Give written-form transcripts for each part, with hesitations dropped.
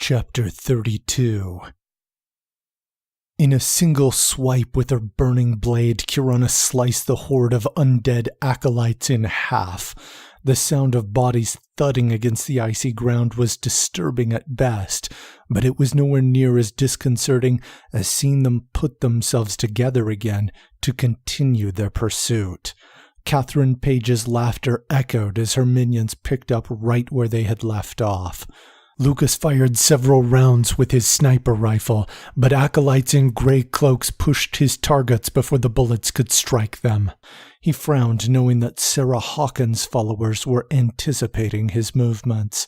Chapter 32. In a single swipe with her burning blade, Kirana sliced the horde of undead acolytes in half. The sound of bodies thudding against the icy ground was disturbing at best, but it was nowhere near as disconcerting as seeing them put themselves together again to continue their pursuit. Catherine Page's laughter echoed as her minions picked up right where they had left off. Lucas fired several rounds with his sniper rifle, but acolytes in gray cloaks pushed his targets before the bullets could strike them. He frowned, knowing that Sarah Hawkins' followers were anticipating his movements.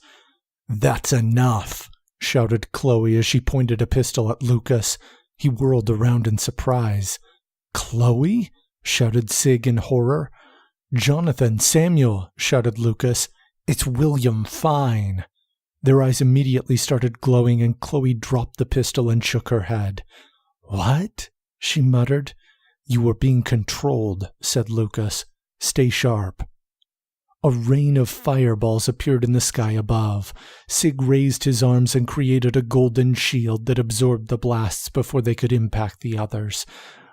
"That's enough!" shouted Chloe as she pointed a pistol at Lucas. He whirled around in surprise. "Chloe?" shouted Sig in horror. "Jonathan, Samuel!" shouted Lucas. "It's William Fine!" Their eyes immediately started glowing, and Chloe dropped the pistol and shook her head. "What?" she muttered. "You were being controlled," said Lucas. "Stay sharp." A rain of fireballs appeared in the sky above. Sig raised his arms and created a golden shield that absorbed the blasts before they could impact the others.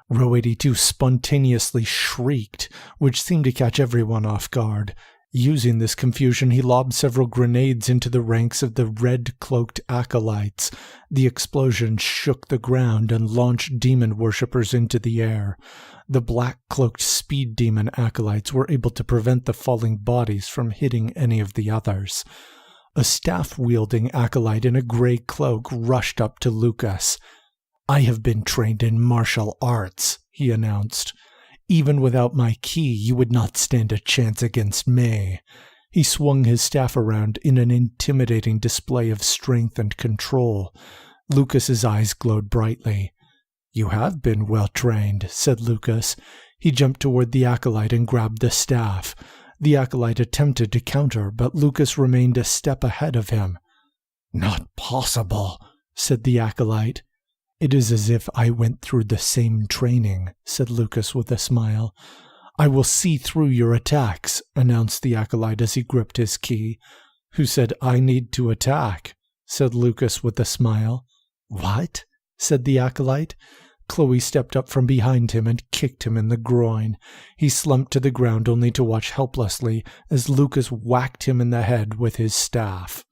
Row 82 spontaneously shrieked, which seemed to catch everyone off guard. Using this confusion, he lobbed several grenades into the ranks of the red-cloaked acolytes. The explosion shook the ground and launched demon worshippers into the air. The black-cloaked speed demon acolytes were able to prevent the falling bodies from hitting any of the others. A staff-wielding acolyte in a gray cloak rushed up to Lucas. "I have been trained in martial arts," he announced. "Even without my key, you would not stand a chance against me." He swung his staff around in an intimidating display of strength and control. Lucas's eyes glowed brightly. "You have been well trained," said Lucas. He jumped toward the acolyte and grabbed the staff. The acolyte attempted to counter, but Lucas remained a step ahead of him. "Not possible," said the acolyte. "It is as if I went through the same training," said Lucas with a smile. "I will see through your attacks," announced the acolyte as he gripped his key. "Who said I need to attack?" said Lucas with a smile. "What?" said the acolyte. Chloe stepped up from behind him and kicked him in the groin. He slumped to the ground only to watch helplessly as Lucas whacked him in the head with his staff.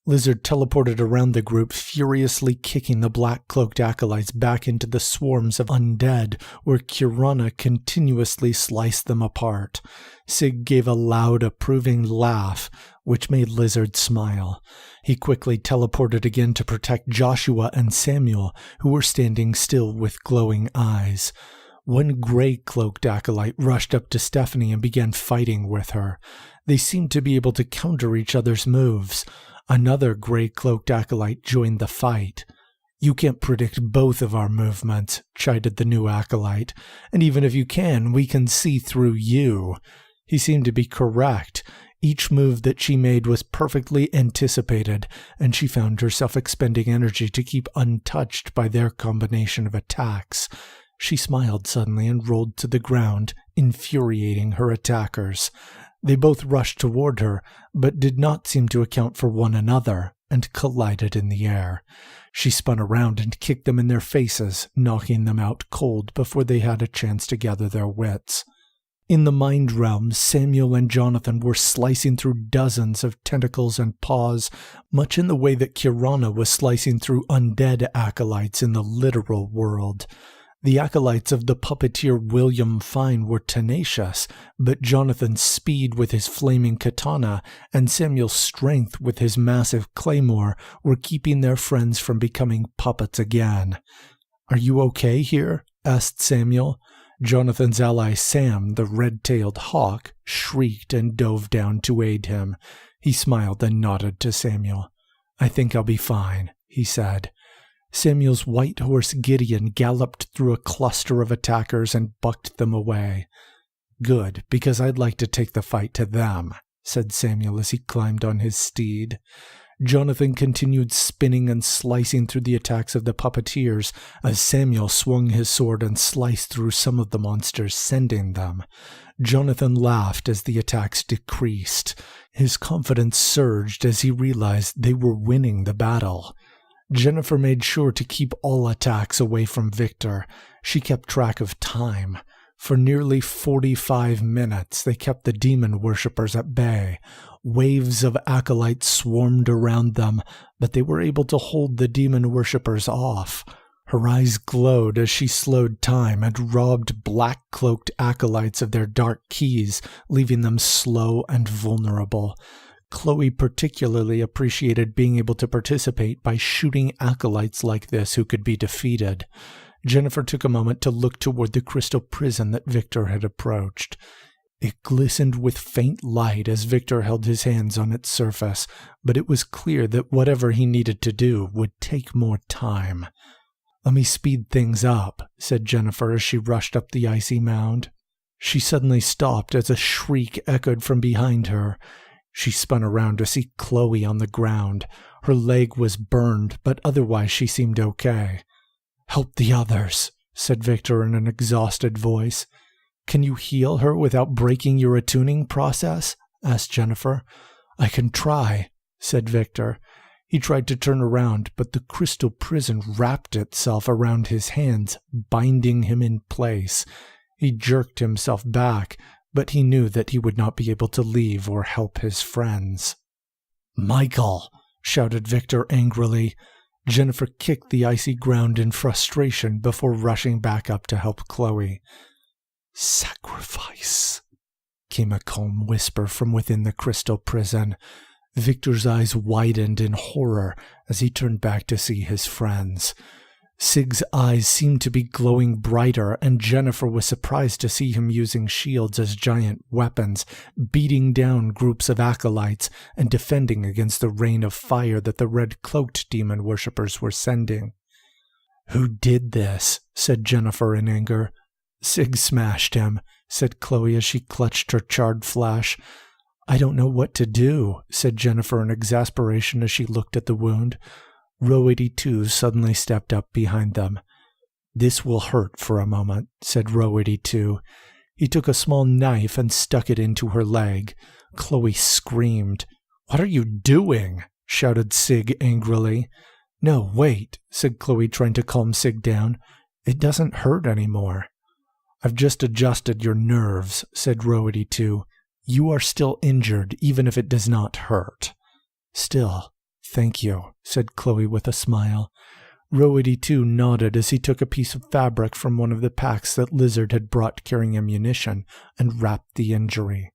Lizard teleported around the group, furiously kicking the black-cloaked acolytes back into the swarms of undead, where Kirana continuously sliced them apart. Sig gave a loud, approving laugh, which made Lizard smile. He quickly teleported again to protect Joshua and Samuel, who were standing still with glowing eyes. One gray-cloaked acolyte rushed up to Stephanie and began fighting with her. They seemed to be able to counter each other's moves. Another gray-cloaked acolyte joined the fight. "You can't predict both of our movements," chided the new acolyte. "And even if you can, we can see through you." He seemed to be correct. Each move that she made was perfectly anticipated, and she found herself expending energy to keep untouched by their combination of attacks. She smiled suddenly and rolled to the ground, infuriating her attackers. They both rushed toward her, but did not seem to account for one another, and collided in the air. She spun around and kicked them in their faces, knocking them out cold before they had a chance to gather their wits. In the mind realm, Samuel and Jonathan were slicing through dozens of tentacles and paws, much in the way that Kirana was slicing through undead acolytes in the literal world. The acolytes of the puppeteer William Fine were tenacious, but Jonathan's speed with his flaming katana and Samuel's strength with his massive claymore were keeping their friends from becoming puppets again. "Are you okay here?" asked Samuel. Jonathan's ally Sam, the red-tailed hawk, shrieked and dove down to aid him. He smiled and nodded to Samuel. "I think I'll be fine," he said. Samuel's white horse Gideon galloped through a cluster of attackers and bucked them away. "Good, because I'd like to take the fight to them," said Samuel as he climbed on his steed. Jonathan continued spinning and slicing through the attacks of the puppeteers as Samuel swung his sword and sliced through some of the monsters, sending them. Jonathan laughed as the attacks decreased. His confidence surged as he realized they were winning the battle. Jennifer made sure to keep all attacks away from Victor. She kept track of time. For nearly 45 minutes, they kept the demon worshippers at bay. Waves of acolytes swarmed around them, but they were able to hold the demon worshippers off. Her eyes glowed as she slowed time and robbed black-cloaked acolytes of their dark keys, leaving them slow and vulnerable. Chloe particularly appreciated being able to participate by shooting acolytes like this who could be defeated. Jennifer took a moment to look toward the crystal prison that Victor had approached. It glistened with faint light as Victor held his hands on its surface, but it was clear that whatever he needed to do would take more time. "Let me speed things up," said Jennifer as she rushed up the icy mound. She suddenly stopped as a shriek echoed from behind her. She spun around to see Chloe on the ground. Her leg was burned, but otherwise she seemed okay. "Help the others," said Victor in an exhausted voice. "Can you heal her without breaking your attuning process?" asked Jennifer. "I can try," said Victor. He tried to turn around, but the crystal prison wrapped itself around his hands, binding him in place. He jerked himself back, but he knew that he would not be able to leave or help his friends. "Michael!" shouted Victor angrily. Jennifer kicked the icy ground in frustration before rushing back up to help Chloe. "Sacrifice," came a calm whisper from within the crystal prison. Victor's eyes widened in horror as he turned back to see his friends. Sig's eyes seemed to be glowing brighter, and Jennifer was surprised to see him using shields as giant weapons, beating down groups of acolytes and defending against the rain of fire that the red-cloaked demon worshippers were sending. "Who did this?" said Jennifer in anger. "Sig smashed him," said Chloe as she clutched her charred flash. "I don't know what to do," said Jennifer in exasperation as she looked at the wound. Row 82 suddenly stepped up behind them. "This will hurt for a moment," said Row 82. He took a small knife and stuck it into her leg. Chloe screamed. "What are you doing?" shouted Sig angrily. "No, wait," said Chloe, trying to calm Sig down. "It doesn't hurt anymore." "I've just adjusted your nerves," said Row 82. "You are still injured, even if it does not hurt." "Still, thank you," said Chloe with a smile. Row 82 nodded as he took a piece of fabric from one of the packs that Lizard had brought carrying ammunition and wrapped the injury.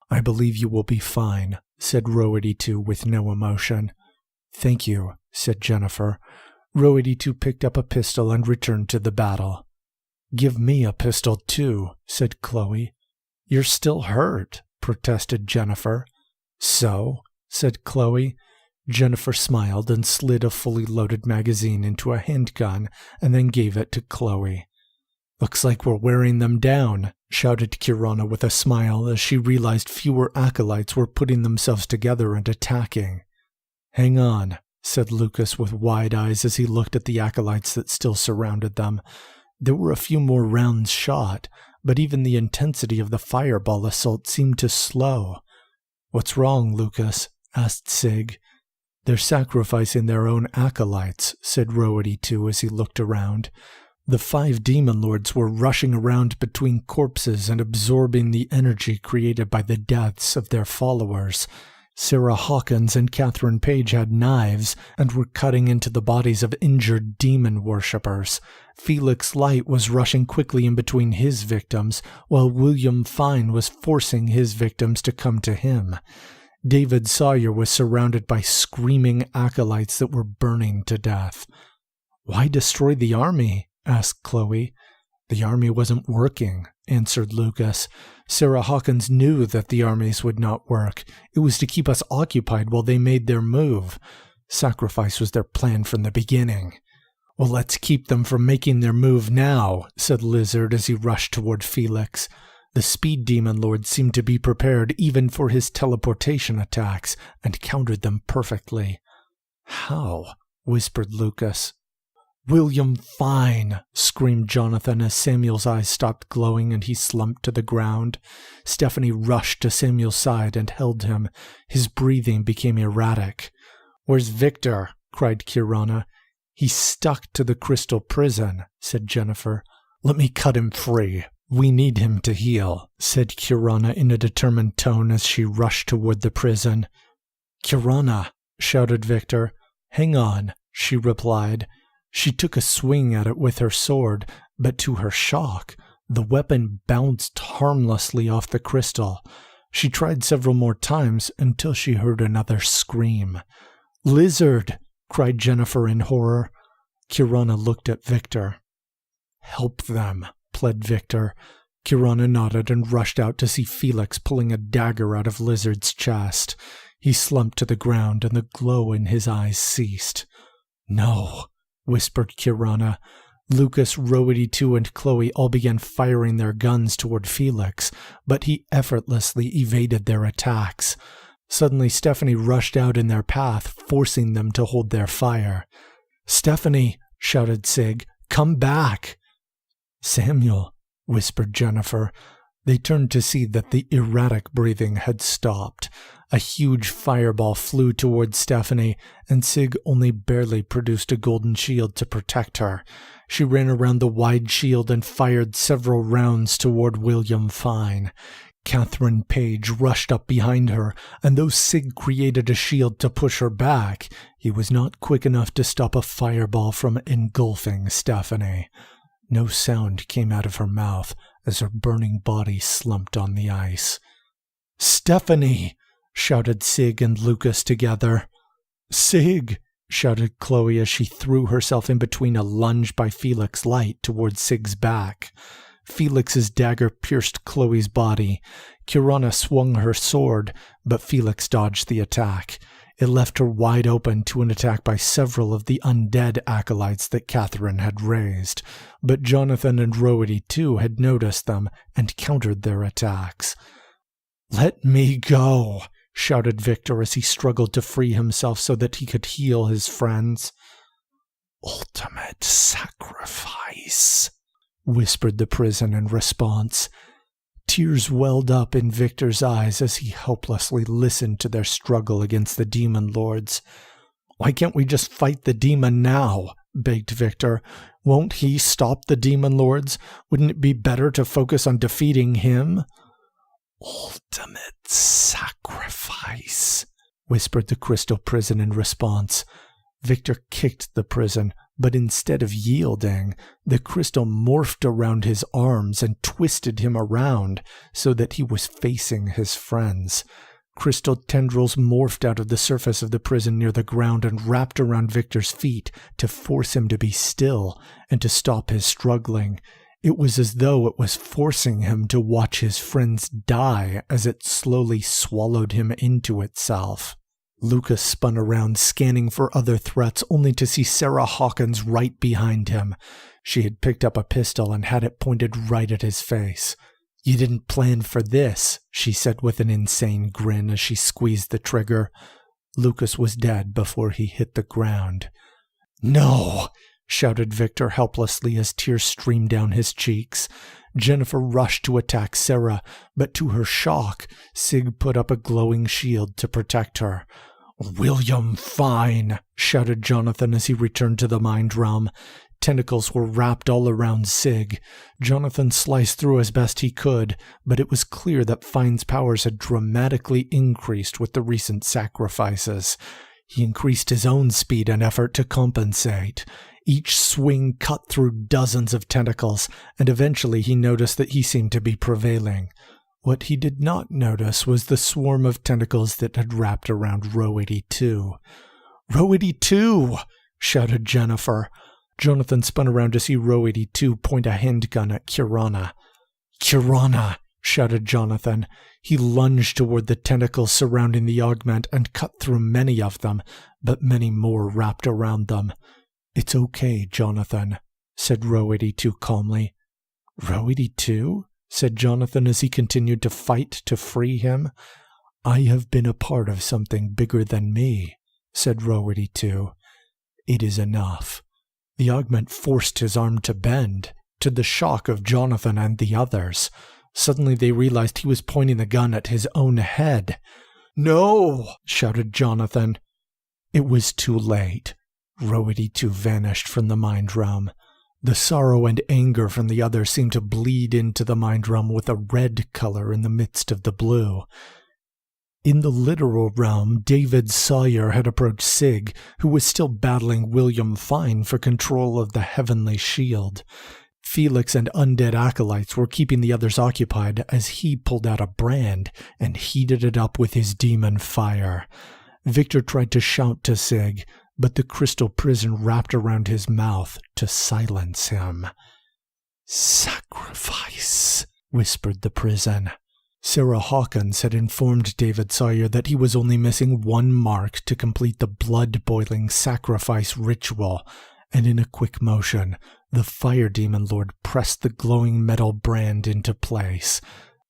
"I believe you will be fine," said Row 82 with no emotion. "Thank you," said Jennifer. Row 82 picked up a pistol and returned to the battle. "Give me a pistol too," said Chloe. "You're still hurt," protested Jennifer. "So?" said Chloe. Jennifer smiled and slid a fully loaded magazine into a handgun and then gave it to Chloe. "Looks like we're wearing them down," shouted Kirana with a smile as she realized fewer acolytes were putting themselves together and attacking. "Hang on," said Lucas with wide eyes as he looked at the acolytes that still surrounded them. There were a few more rounds shot, but even the intensity of the fireball assault seemed to slow. "What's wrong, Lucas?" asked Sig. "They're sacrificing their own acolytes," said Row 82 as he looked around. The 5 demon lords were rushing around between corpses and absorbing the energy created by the deaths of their followers. Sarah Hawkins and Catherine Page had knives and were cutting into the bodies of injured demon worshippers. Felix Light was rushing quickly in between his victims, while William Fine was forcing his victims to come to him. David Sawyer was surrounded by screaming acolytes that were burning to death. "Why destroy the army?" asked Chloe. "The army wasn't working," answered Lucas. "Sarah Hawkins knew that the armies would not work. It was to keep us occupied while they made their move. Sacrifice was their plan from the beginning." "Well, let's keep them from making their move now," said Lizard as he rushed toward Felix. The speed demon lord seemed to be prepared even for his teleportation attacks and countered them perfectly. How? Whispered Lucas. William Fine! Screamed Jonathan as Samuel's eyes stopped glowing and he slumped to the ground. Stephanie rushed to Samuel's side and held him. His breathing became erratic. Where's Victor? Cried Kirana. He's stuck to the crystal prison, said Jennifer. Let me cut him free. We need him to heal, said Kirana in a determined tone as she rushed toward the prison. Kirana, shouted Victor. Hang on, she replied. She took a swing at it with her sword, but to her shock, the weapon bounced harmlessly off the crystal. She tried several more times until she heard another scream. Lizard! Cried Jennifer in horror. Kirana looked at Victor. Help them, pled Victor. Kirana nodded and rushed out to see Felix pulling a dagger out of Lizard's chest. He slumped to the ground and the glow in his eyes ceased. No, whispered Kirana. Lucas, Rowdy-2, and Chloe all began firing their guns toward Felix, but he effortlessly evaded their attacks. Suddenly Stephanie rushed out in their path, forcing them to hold their fire. Stephanie, shouted Sig, come back! Samuel, whispered Jennifer. They turned to see that the erratic breathing had stopped. A huge fireball flew toward Stephanie, and Sig only barely produced a golden shield to protect her. She ran around the wide shield and fired several rounds toward William Fine. Catherine Page rushed up behind her, and though Sig created a shield to push her back, he was not quick enough to stop a fireball from engulfing Stephanie. No sound came out of her mouth as her burning body slumped on the ice. Stephanie! Shouted Sig and Lucas together. Sig! Shouted Chloe as she threw herself in between a lunge by Felix Light towards Sig's back. Felix's dagger pierced Chloe's body. Kirana swung her sword, but Felix dodged the attack. It left her wide open to an attack by several of the undead acolytes that Catherine had raised, but Jonathan and Rowdy-2 had noticed them and countered their attacks. Let me go! Shouted Victor as he struggled to free himself so that he could heal his friends. Ultimate sacrifice, whispered the prison in response. Tears welled up in Victor's eyes as he helplessly listened to their struggle against the demon lords. Why can't we just fight the demon now? Begged Victor. Won't he stop the demon lords? Wouldn't it be better to focus on defeating him? Ultimate sacrifice, whispered the crystal prison in response. Victor kicked the prison, but instead of yielding, the crystal morphed around his arms and twisted him around so that he was facing his friends. Crystal tendrils morphed out of the surface of the prison near the ground and wrapped around Victor's feet to force him to be still and to stop his struggling. It was as though it was forcing him to watch his friends die as it slowly swallowed him into itself. Lucas spun around, scanning for other threats, only to see Sarah Hawkins right behind him. She had picked up a pistol and had it pointed right at his face. You didn't plan for this, she said with an insane grin as she squeezed the trigger. Lucas was dead before he hit the ground. No! Shouted Victor helplessly as tears streamed down his cheeks. Jennifer rushed to attack Sarah, but to her shock, Sig put up a glowing shield to protect her. William Fine! Shouted Jonathan as he returned to the mind realm. Tentacles were wrapped all around Sig. Jonathan sliced through as best he could, but it was clear that Fine's powers had dramatically increased with the recent sacrifices. He increased his own speed and effort to compensate. Each swing cut through dozens of tentacles, and eventually he noticed that he seemed to be prevailing. What he did not notice was the swarm of tentacles that had wrapped around Rowdy-2. Rowdy-2! Shouted Jennifer. Jonathan spun around to see Rowdy-2 point a handgun at Kirana. Kirana! Shouted Jonathan. He lunged toward the tentacles surrounding the augment and cut through many of them, but many more wrapped around them. It's okay, Jonathan, said Rowdy-2 calmly. Rowdy-2? Said Jonathan as he continued to fight to free him. I have been a part of something bigger than me. said Rowity 2. It is enough. The augment forced his arm to bend, to the shock of Jonathan and the others. Suddenly they realized he was pointing the gun at his own head. "No!" shouted Jonathan. It was too late. Rowity 2 vanished from the mind realm. The sorrow and anger from the others seemed to bleed into the mind realm with a red color in the midst of the blue. In the literal realm, David Sawyer had approached Sig, who was still battling William Fine for control of the heavenly shield. Felix and undead acolytes were keeping the others occupied as he pulled out a brand and heated it up with his demon fire. Victor tried to shout to Sig, but the crystal prison wrapped around his mouth to silence him. "Sacrifice," whispered the prison. Sarah Hawkins had informed David Sawyer that he was only missing one mark to complete the blood-boiling sacrifice ritual, and in a quick motion, the Fire Demon Lord pressed the glowing metal brand into place.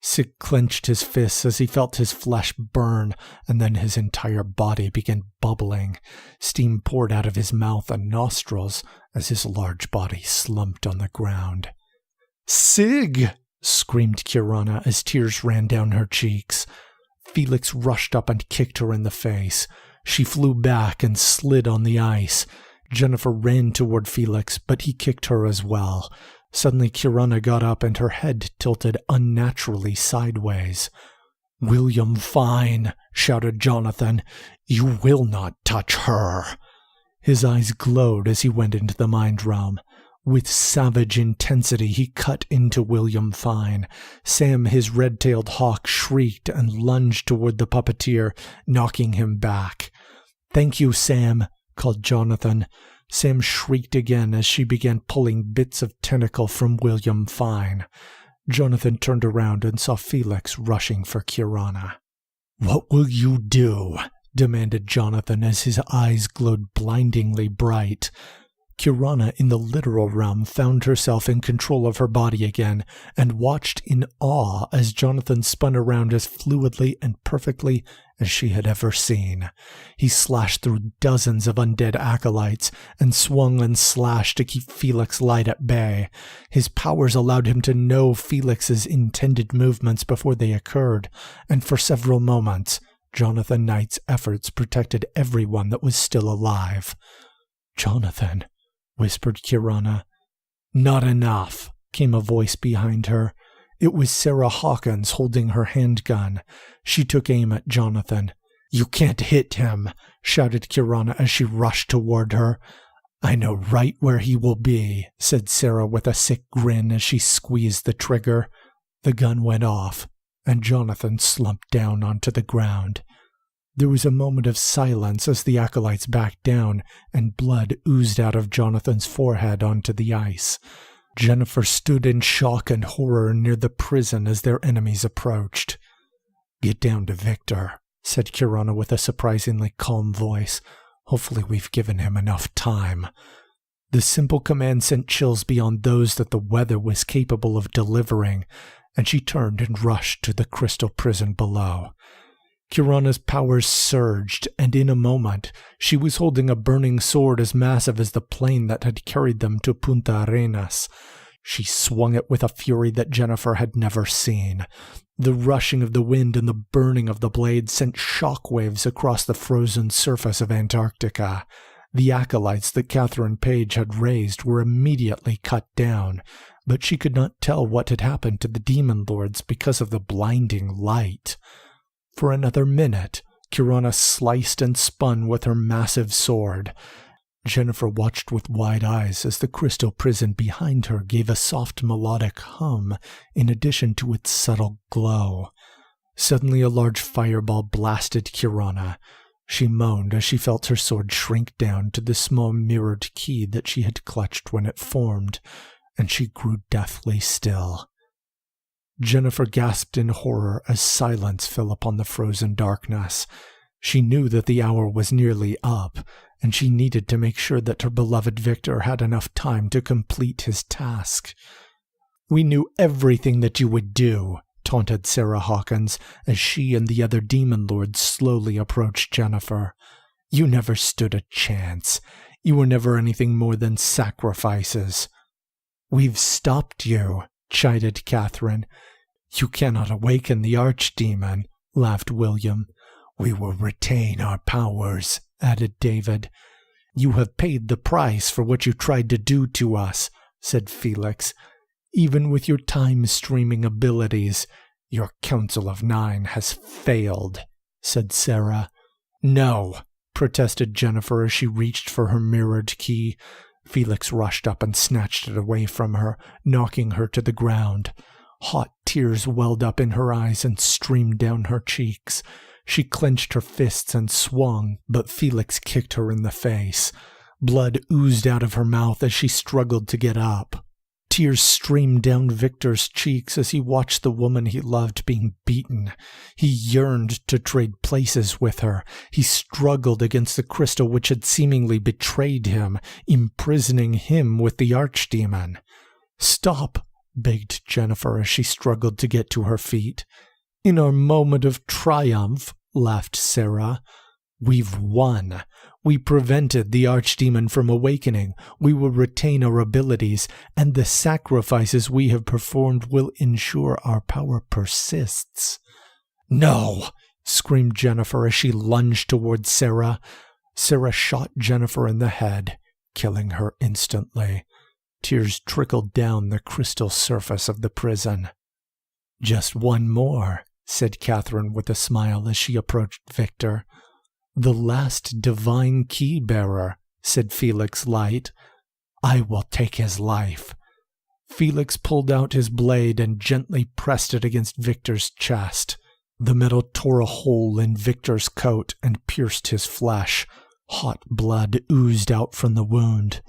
Sig clenched his fists as he felt his flesh burn, and then his entire body began bubbling. Steam poured out of his mouth and nostrils as his large body slumped on the ground. "Sig!" screamed Kirana as tears ran down her cheeks. Felix rushed up and kicked her in the face. She flew back and slid on the ice. Jennifer ran toward Felix, but he kicked her as well. Suddenly Kirana got up and her head tilted unnaturally sideways. "William Fine," shouted Jonathan. "You will not touch her." His eyes glowed as he went into the mind realm. With savage intensity he cut into William Fine. Sam, his red-tailed hawk, shrieked and lunged toward the puppeteer, knocking him back. "Thank you, Sam," called Jonathan. Sam shrieked again as she began pulling bits of tentacle from William Fine. Jonathan turned around and saw Felix rushing for Kirana. "What will you do?" demanded Jonathan as his eyes glowed blindingly bright. Kirana in the literal realm found herself in control of her body again and watched in awe as Jonathan spun around as fluidly and perfectly as she had ever seen. He slashed through dozens of undead acolytes and swung and slashed to keep Felix Light at bay. His powers allowed him to know Felix's intended movements before they occurred, and for several moments, Jonathan Knight's efforts protected everyone that was still alive. "Jonathan," whispered Kirana. "Not enough," came a voice behind her. It was Sarah Hawkins holding her handgun. She took aim at Jonathan. "You can't hit him," shouted Kirana as she rushed toward her. "I know right where he will be," said Sarah with a sick grin as she squeezed the trigger. The gun went off, and Jonathan slumped down onto the ground. There was a moment of silence as the acolytes backed down, and blood oozed out of Jonathan's forehead onto the ice. Jennifer stood in shock and horror near the prison as their enemies approached. "Get down to Victor," said Kirana with a surprisingly calm voice. "Hopefully we've given him enough time." The simple command sent chills beyond those that the weather was capable of delivering, and she turned and rushed to the crystal prison below. Kirana's powers surged, and in a moment she was holding a burning sword as massive as the plane that had carried them to Punta Arenas. She swung it with a fury that Jennifer had never seen. The rushing of the wind and the burning of the blade sent shockwaves across the frozen surface of Antarctica. The acolytes that Catherine Page had raised were immediately cut down, but she could not tell what had happened to the demon lords because of the blinding light. For another minute, Kirana sliced and spun with her massive sword. Jennifer watched with wide eyes as the crystal prison behind her gave a soft melodic hum in addition to its subtle glow. Suddenly a large fireball blasted Kirana. She moaned as she felt her sword shrink down to the small mirrored key that she had clutched when it formed, and she grew deathly still. Jennifer gasped in horror as silence fell upon the frozen darkness. She knew that the hour was nearly up, and she needed to make sure that her beloved Victor had enough time to complete his task. "We knew everything that you would do," taunted Sarah Hawkins as she and the other demon lords slowly approached Jennifer. You never stood a chance. You were never anything more than sacrifices." "We've stopped you," chided Catherine. "You cannot awaken the archdemon," laughed William. "We will retain our powers," added David. "You have paid the price for what you tried to do to us," said Felix. "Even with your time-streaming abilities, your Council of Nine has failed," said Sarah. "No," protested Jennifer as she reached for her mirrored key. Felix rushed up and snatched it away from her, knocking her to the ground. Hot tears welled up in her eyes and streamed down her cheeks. She clenched her fists and swung, but Felix kicked her in the face. Blood oozed out of her mouth as she struggled to get up. Tears streamed down Victor's cheeks as he watched the woman he loved being beaten. He yearned to trade places with her. He struggled against the crystal which had seemingly betrayed him, imprisoning him with the archdemon. "Stop," begged Jennifer as she struggled to get to her feet. "In our moment of triumph," laughed Sarah. "We've won. We prevented the archdemon from awakening. We will retain our abilities, and the sacrifices we have performed will ensure our power persists." "No!" screamed Jennifer as she lunged toward Sarah. Sarah shot Jennifer in the head, killing her instantly. Tears trickled down the crystal surface of the prison. "Just one more," said Catherine with a smile as she approached Victor. "The last divine key-bearer," said Felix Light. "I will take his life." Felix pulled out his blade and gently pressed it against Victor's chest. The metal tore a hole in Victor's coat and pierced his flesh. Hot blood oozed out from the wound.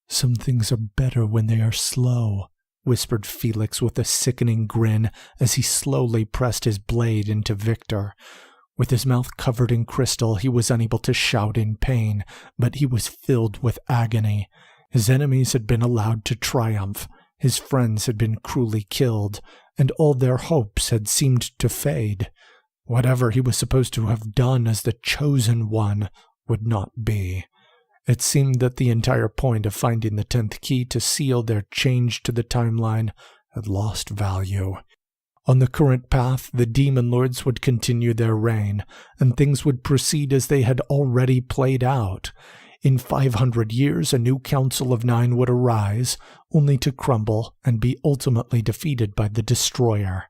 "Some things are better when they are slow," whispered Felix with a sickening grin as he slowly pressed his blade into Victor. With his mouth covered in crystal, he was unable to shout in pain, but he was filled with agony. His enemies had been allowed to triumph, his friends had been cruelly killed, and all their hopes had seemed to fade. Whatever he was supposed to have done as the chosen one would not be. It seemed that the entire point of finding the 10th key to seal their change to the timeline had lost value. On the current path, the Demon Lords would continue their reign, and things would proceed as they had already played out. In 500 years, a new Council of Nine would arise, only to crumble and be ultimately defeated by the Destroyer.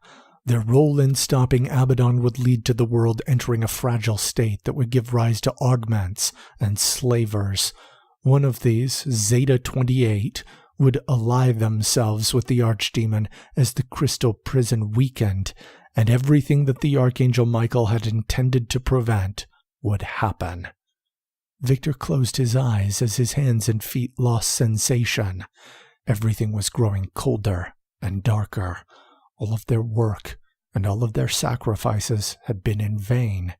Their role in stopping Abaddon would lead to the world entering a fragile state that would give rise to augments and slavers. One of these, Zeta 28, would ally themselves with the archdemon as the crystal prison weakened, and everything that the Archangel Michael had intended to prevent would happen. Victor closed his eyes as his hands and feet lost sensation. Everything was growing colder and darker. All of their work and all of their sacrifices had been in vain,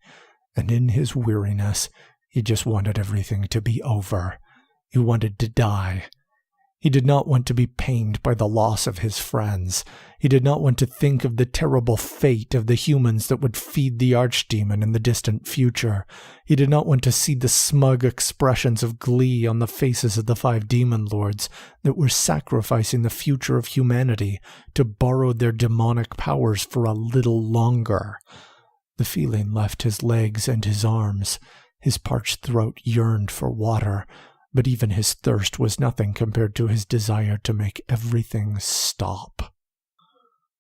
and in his weariness, he just wanted everything to be over. He wanted to die. He did not want to be pained by the loss of his friends. He did not want to think of the terrible fate of the humans that would feed the archdemon in the distant future. He did not want to see the smug expressions of glee on the faces of the 5 demon lords that were sacrificing the future of humanity to borrow their demonic powers for a little longer. The feeling left his legs and his arms. His parched throat yearned for water, but even his thirst was nothing compared to his desire to make everything stop.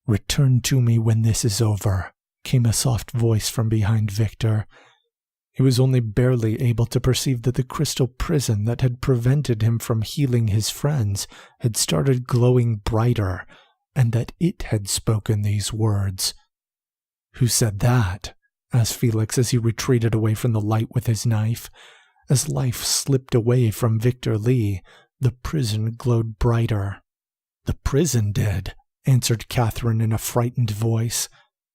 "Return to me when this is over," came a soft voice from behind Victor. He was only barely able to perceive that the crystal prison that had prevented him from healing his friends had started glowing brighter, and that it had spoken these words. "Who said that?" asked Felix as he retreated away from the light with his knife. As life slipped away from Victor Lee, the prison glowed brighter. "The prison did," answered Catherine in a frightened voice.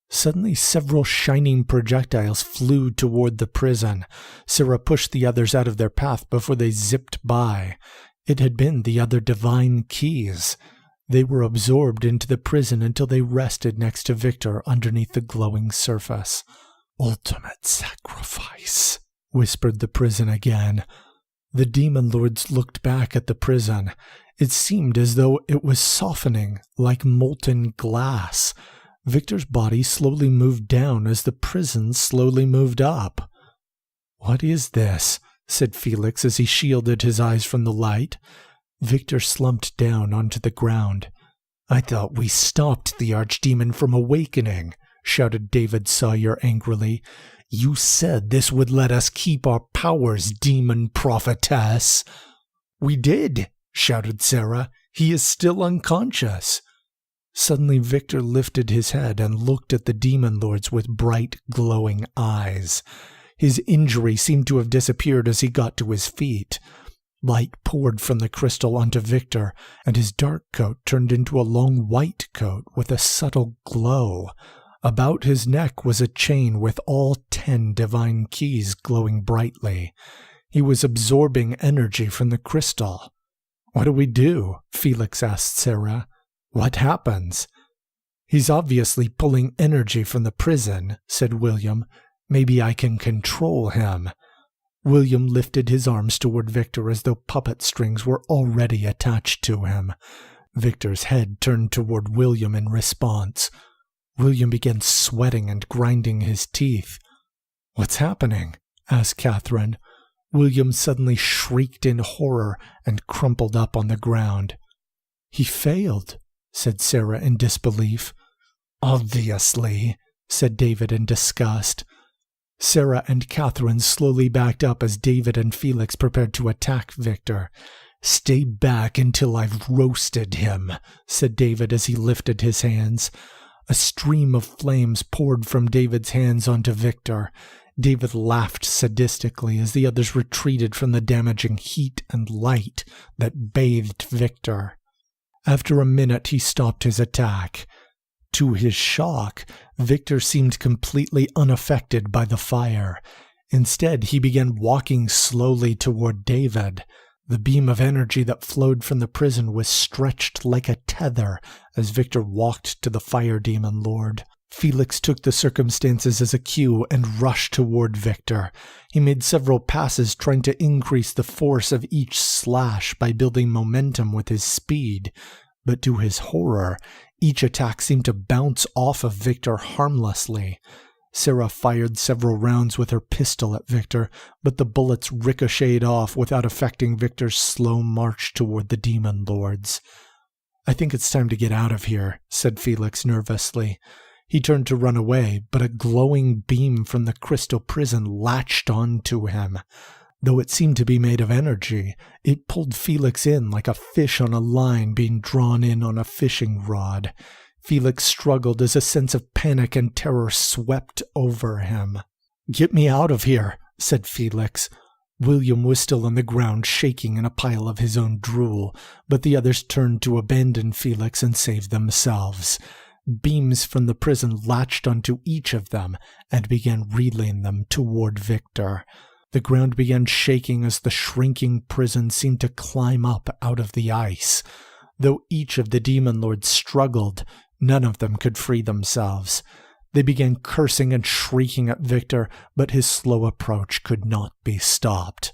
Suddenly several shining projectiles flew toward the prison. Sarah pushed the others out of their path before they zipped by. It had been the other divine keys. They were absorbed into the prison until they rested next to Victor underneath the glowing surface. "Ultimate sacrifice," whispered the prison again. The demon lords looked back at the prison. It seemed as though it was softening like molten glass. Victor's body slowly moved down as the prison slowly moved up. "What is this?" said Felix as he shielded his eyes from the light. Victor slumped down onto the ground. "I thought we stopped the archdemon from awakening," shouted David Sawyer angrily. "You said this would let us keep our powers, demon prophetess." "We did," shouted Sarah. "He is still unconscious." Suddenly Victor lifted his head and looked at the demon lords with bright, glowing eyes. His injury seemed to have disappeared as he got to his feet. Light poured from the crystal onto Victor, and his dark coat turned into a long white coat with a subtle glow. About his neck was a chain with all 10 divine keys glowing brightly. He was absorbing energy from the crystal. "What do we do?" Felix asked Sarah. "What happens?" "He's obviously pulling energy from the prison," said William. "Maybe I can control him." William lifted his arms toward Victor as though puppet strings were already attached to him. Victor's head turned toward William in response. William began sweating and grinding his teeth. "What's happening?" asked Catherine. William suddenly shrieked in horror and crumpled up on the ground. "He failed," said Sarah in disbelief. "Obviously," said David in disgust. Sarah and Catherine slowly backed up as David and Felix prepared to attack Victor. "Stay back until I've roasted him," said David as he lifted his hands. A stream of flames poured from David's hands onto Victor. David laughed sadistically as the others retreated from the damaging heat and light that bathed Victor. After a minute, he stopped his attack. To his shock, Victor seemed completely unaffected by the fire. Instead, he began walking slowly toward David. The beam of energy that flowed from the prison was stretched like a tether as Victor walked to the fire demon lord. Felix took the circumstances as a cue and rushed toward Victor. He made several passes trying to increase the force of each slash by building momentum with his speed. But to his horror, each attack seemed to bounce off of Victor harmlessly. Sarah fired several rounds with her pistol at Victor, but the bullets ricocheted off without affecting Victor's slow march toward the demon lords. "I think it's time to get out of here," said Felix nervously. He turned to run away, but a glowing beam from the crystal prison latched on to him. Though it seemed to be made of energy, it pulled Felix in like a fish on a line being drawn in on a fishing rod. Felix struggled as a sense of panic and terror swept over him. "Get me out of here," said Felix. William was still on the ground, shaking in a pile of his own drool, but the others turned to abandon Felix and save themselves. Beams from the prison latched onto each of them and began reeling them toward Victor. The ground began shaking as the shrinking prison seemed to climb up out of the ice. Though each of the demon lords struggled, none of them could free themselves. They began cursing and shrieking at Victor, but his slow approach could not be stopped.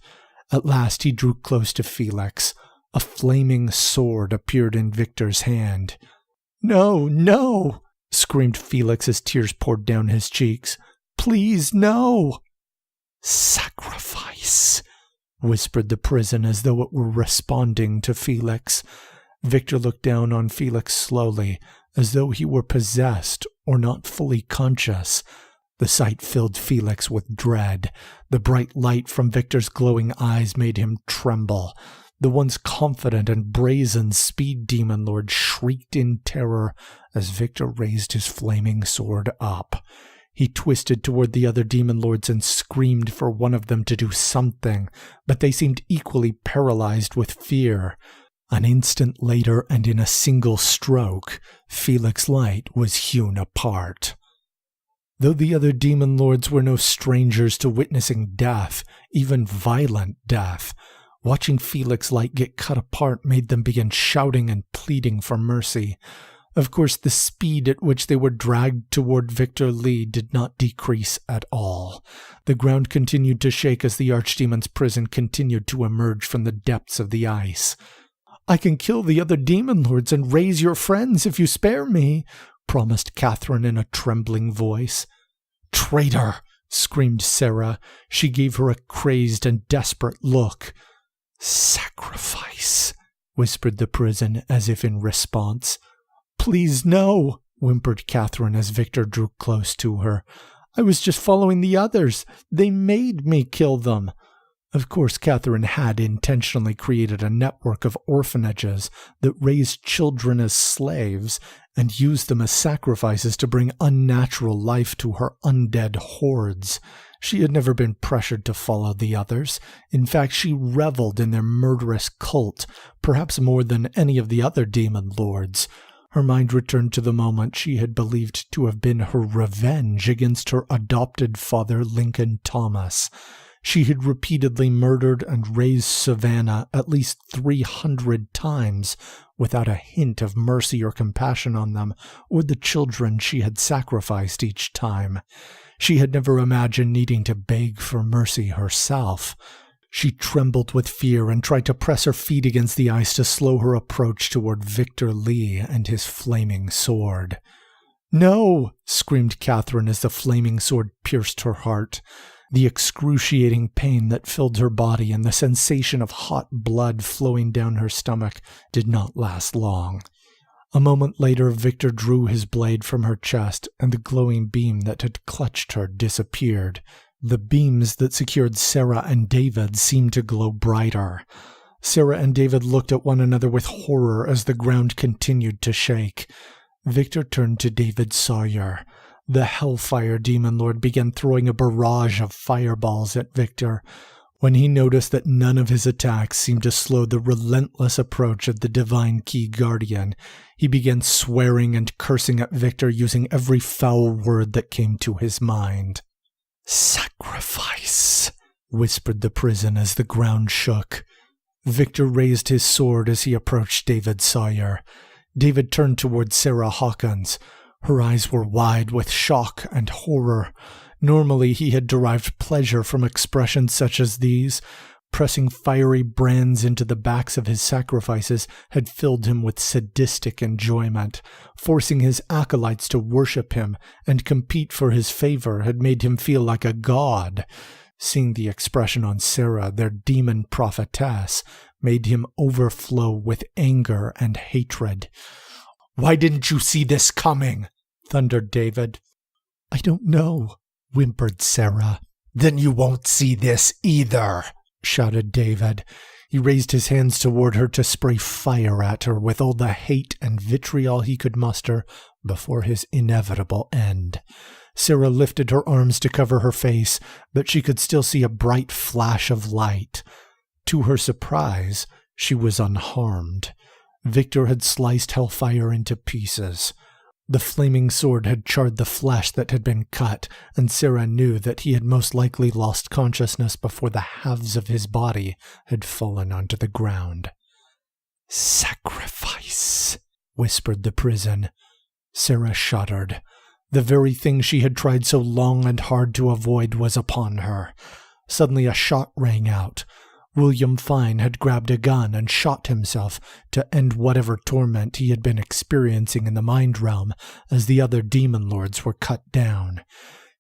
At last he drew close to Felix. A flaming sword appeared in Victor's hand. "No, no!" screamed Felix as tears poured down his cheeks. "Please, no!" "Sacrifice!" whispered the prison as though it were responding to Felix. Victor looked down on Felix slowly, as though he were possessed or not fully conscious. The sight filled Felix with dread. The bright light from Victor's glowing eyes made him tremble. The once confident and brazen speed demon lord shrieked in terror as Victor raised his flaming sword up. He twisted toward the other demon lords and screamed for one of them to do something, but they seemed equally paralyzed with fear. An instant later, and in a single stroke, Felix's light was hewn apart. Though the other demon lords were no strangers to witnessing death, even violent death, watching Felix's light get cut apart made them begin shouting and pleading for mercy. Of course, the speed at which they were dragged toward Victor Lee did not decrease at all. The ground continued to shake as the Archdemon's prison continued to emerge from the depths of the ice. "I can kill the other demon lords and raise your friends if you spare me," promised Catherine in a trembling voice. "Traitor!" screamed Sarah. She gave her a crazed and desperate look. "Sacrifice," whispered the prison as if in response. "Please, no," whimpered Catherine as Victor drew close to her. "I was just following the others. They made me kill them." Of course, Catherine had intentionally created a network of orphanages that raised children as slaves and used them as sacrifices to bring unnatural life to her undead hordes. She had never been pressured to follow the others. In fact, she reveled in their murderous cult, perhaps more than any of the other demon lords. Her mind returned to the moment she had believed to have been her revenge against her adopted father, Lincoln Thomas. She had repeatedly murdered and raised Savannah at least 300 times, without a hint of mercy or compassion on them or the children she had sacrificed each time. She had never imagined needing to beg for mercy herself. She trembled with fear and tried to press her feet against the ice to slow her approach toward Victor Lee and his flaming sword. "No!" screamed Catherine as the flaming sword pierced her heart. The excruciating pain that filled her body and the sensation of hot blood flowing down her stomach did not last long. A moment later, Victor drew his blade from her chest, and the glowing beam that had clutched her disappeared. The beams that secured Sarah and David seemed to glow brighter. Sarah and David looked at one another with horror as the ground continued to shake. Victor turned to David Sawyer. The Hellfire Demon Lord began throwing a barrage of fireballs at Victor. When he noticed that none of his attacks seemed to slow the relentless approach of the Divine Key Guardian, he began swearing and cursing at Victor using every foul word that came to his mind. "Sacrifice," whispered the prison as the ground shook. Victor raised his sword as he approached David Sawyer. David turned toward Sarah Hawkins. Her eyes were wide with shock and horror. Normally he had derived pleasure from expressions such as these. Pressing fiery brands into the backs of his sacrifices had filled him with sadistic enjoyment. Forcing his acolytes to worship him and compete for his favor had made him feel like a god. Seeing the expression on Sarah, their demon prophetess, made him overflow with anger and hatred. "Why didn't you see this coming?" thundered David. "I don't know," whimpered Sarah. "Then you won't see this either," shouted David. He raised his hands toward her to spray fire at her with all the hate and vitriol he could muster before his inevitable end. Sarah lifted her arms to cover her face, but she could still see a bright flash of light. To her surprise, she was unharmed. Victor had sliced Hellfire into pieces. The flaming sword had charred the flesh that had been cut, and Sarah knew that he had most likely lost consciousness before the halves of his body had fallen onto the ground. "Sacrifice," whispered the prison. Sarah shuddered. The very thing she had tried so long and hard to avoid was upon her. Suddenly a shot rang out. William Fine had grabbed a gun and shot himself to end whatever torment he had been experiencing in the mind realm as the other demon lords were cut down.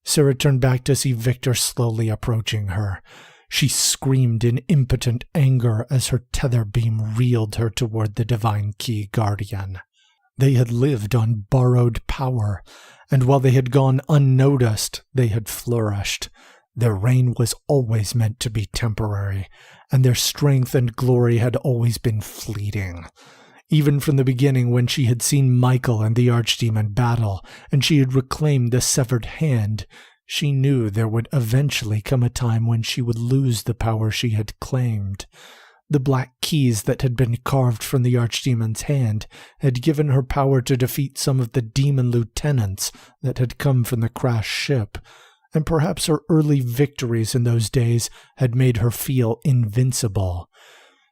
Sarah turned back to see Victor slowly approaching her. She screamed in impotent anger as her tether beam reeled her toward the Divine Key Guardian. They had lived on borrowed power, and while they had gone unnoticed, they had flourished. Their reign was always meant to be temporary, and their strength and glory had always been fleeting. Even from the beginning, when she had seen Michael and the Archdemon battle, and she had reclaimed the severed hand, she knew there would eventually come a time when she would lose the power she had claimed. The black keys that had been carved from the Archdemon's hand had given her power to defeat some of the demon lieutenants that had come from the crashed ship, and perhaps her early victories in those days had made her feel invincible.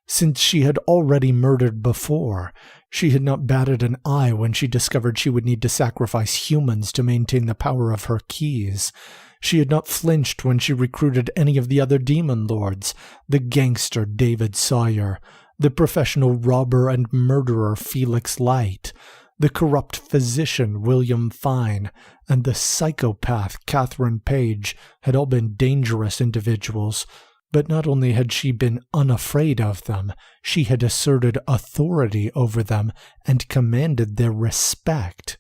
Since she had already murdered before, She had not batted an eye when she discovered she would need to sacrifice humans to maintain the power of her keys. She had not flinched when she recruited any of the other demon lords, the gangster David Sawyer, the professional robber and murderer Felix Light, the corrupt physician William Fine, and the psychopath Catherine Page had all been dangerous individuals. But not only had she been unafraid of them, she had asserted authority over them and commanded their respect.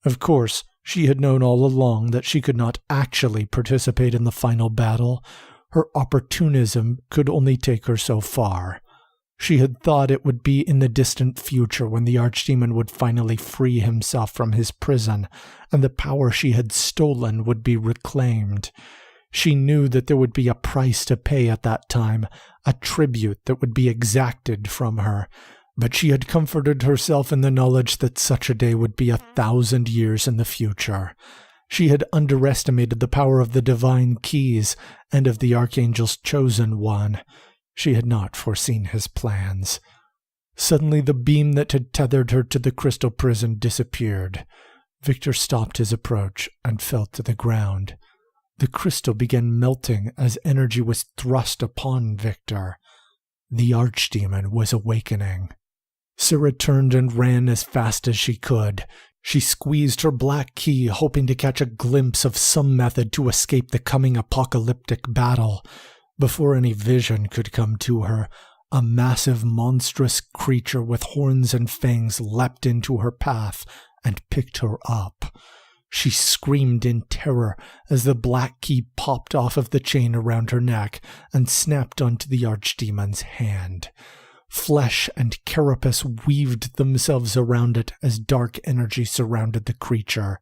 Of course, she had known all along that she could not actually participate in the final battle. Her opportunism could only take her so far. She had thought it would be in the distant future when the archdemon would finally free himself from his prison, and the power she had stolen would be reclaimed. She knew that there would be a price to pay at that time, a tribute that would be exacted from her, but she had comforted herself in the knowledge that such a day would be 1,000 years in the future. She had underestimated the power of the divine keys and of the Archangel's chosen one. She had not foreseen his plans. Suddenly the beam that had tethered her to the crystal prison disappeared. Victor stopped his approach and fell to the ground. The crystal began melting as energy was thrust upon Victor. The archdemon was awakening. Sarah turned and ran as fast as she could. She squeezed her black key, hoping to catch a glimpse of some method to escape the coming apocalyptic battle. Before any vision could come to her, a massive, monstrous creature with horns and fangs leapt into her path and picked her up. She screamed in terror as the black key popped off of the chain around her neck and snapped onto the archdemon's hand. Flesh and carapace weaved themselves around it as dark energy surrounded the creature.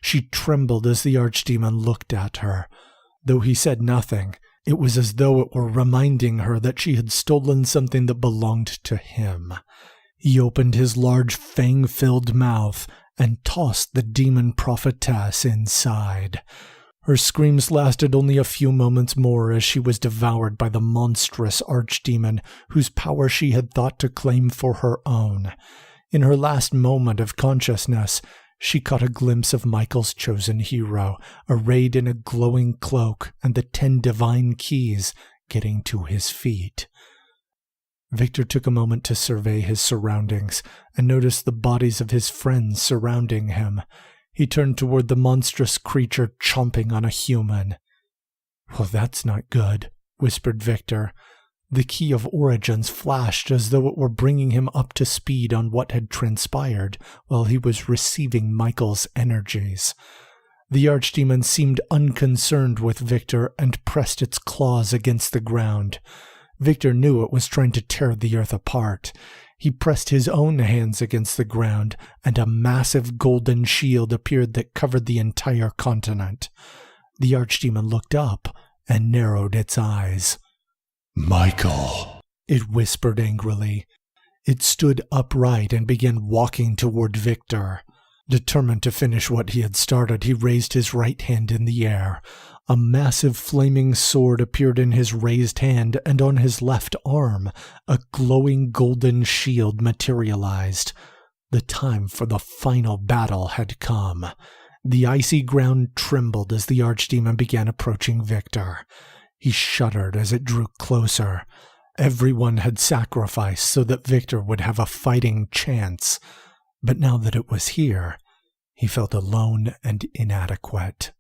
She trembled as the archdemon looked at her. Though he said nothing, it was as though it were reminding her that she had stolen something that belonged to him. He opened his large fang-filled mouth and tossed the demon prophetess inside. Her screams lasted only a few moments more as she was devoured by the monstrous archdemon whose power she had thought to claim for her own. In her last moment of consciousness, she caught a glimpse of Michael's chosen hero, arrayed in a glowing cloak and the 10 divine keys getting to his feet. Victor took a moment to survey his surroundings and noticed the bodies of his friends surrounding him. He turned toward the monstrous creature chomping on a human. "Well, that's not good," whispered Victor. The key of origins flashed as though it were bringing him up to speed on what had transpired while he was receiving Michael's energies. The archdemon seemed unconcerned with Victor and pressed its claws against the ground. Victor knew it was trying to tear the earth apart. He pressed his own hands against the ground, and a massive golden shield appeared that covered the entire continent. The archdemon looked up and narrowed its eyes. "Michael," it whispered angrily. It stood upright and began walking toward Victor. Determined to finish what he had started, he raised his right hand in the air. A massive flaming sword appeared in his raised hand, and on his left arm, a glowing golden shield materialized. The time for the final battle had come. The icy ground trembled as the archdemon began approaching Victor. He shuddered as it drew closer. Everyone had sacrificed so that Victor would have a fighting chance. But now that it was here, he felt alone and inadequate.